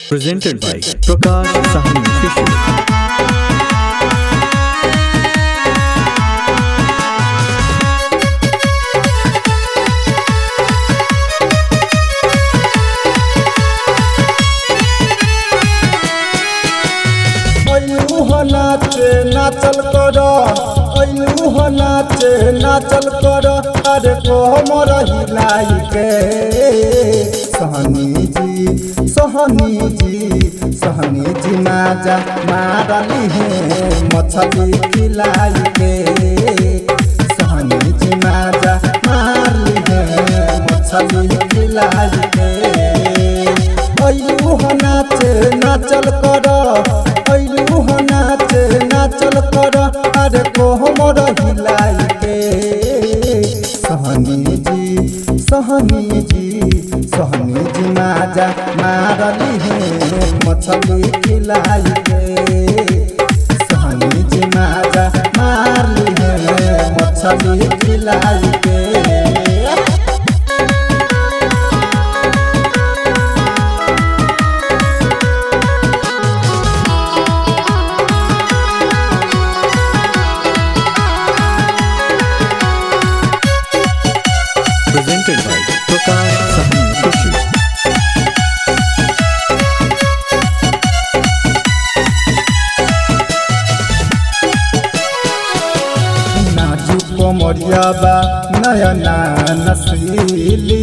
Presented by Prakash Sahni Official. नाचे नाचल कर नाचे नाचल कर अरे कोमर हिलाई के सहनी जी माजा मारली है मछली खिलाई के सहनी जी माजा मारली है मछली खिलाई के नाचे नाचल कर नाचे नाचल कर अरे कोमर हिलाई के सहनी जी माजा मारली है मछली खिलाई के सहनी जी माजा मारली है मछली खिलाई के। Presented by Prakash Sahni Official. मरियाबा नयना नसीली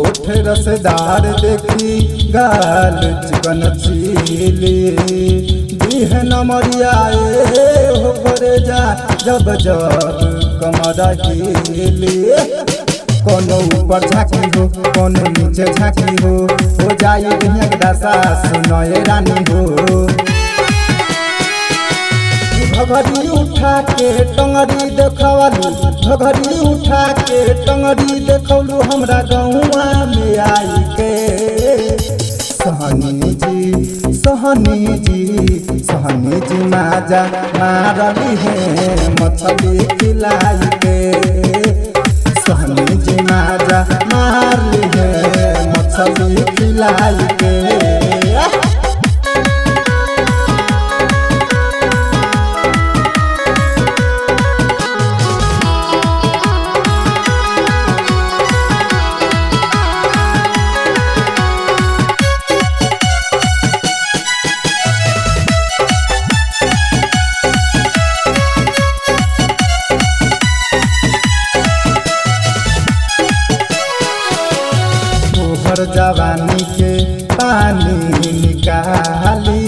ओठ रसदार देखी गाल चिकन चीली बिहन मरियाए हो करे जा जब कमर हिली कोनो ऊपर झाँकी हो कोनो नीचे झाँकी हो जाई दुनिया के दशा सुनए रानी हो घघरी उठा के टंगरी देखवलू घघरी उठा के टंगरी देखलू हमरा गौआ में आई के सहनी जी माजा मारली है मछली खिलाई के सहनी जी माजा मारली है मछली खिलाई के। जवानी के पानी निकाली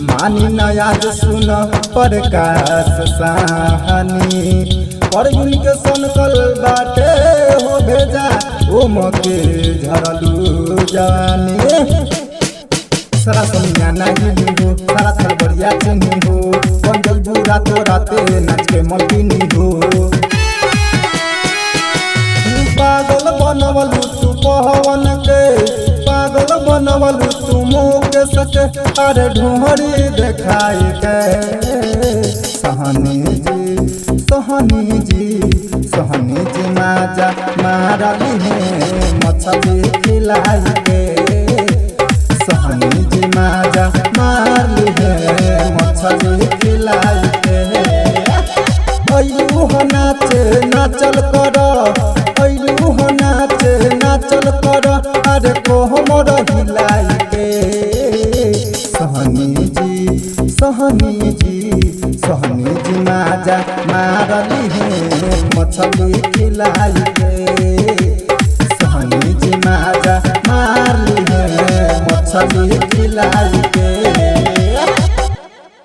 मानी नया सुन प्रकाश साहनी पर उनके सनकल बाटे हो भेजा ओ मके झरलू जवानी सारा समिया नहीं हो सारा थलबरिया चनी हो पंजल बुरा तो राते नाच के मलकिनी हो पागल बनवलू तू पवन के पागल बनवलू तू मुँह के सके अरे ढोहरी देखाई के सहनी जी माजा मारली है मछली खिलाई के सहनी जी माजा मारली है मछली खिलाई के। नाचे नाचल कर नाचे नाचल कर अरे कोमर हिलाई के सहनी जी माजा मारली है मछली खिलाई के सहनी जी माजा मारली है मछली खिलाई के।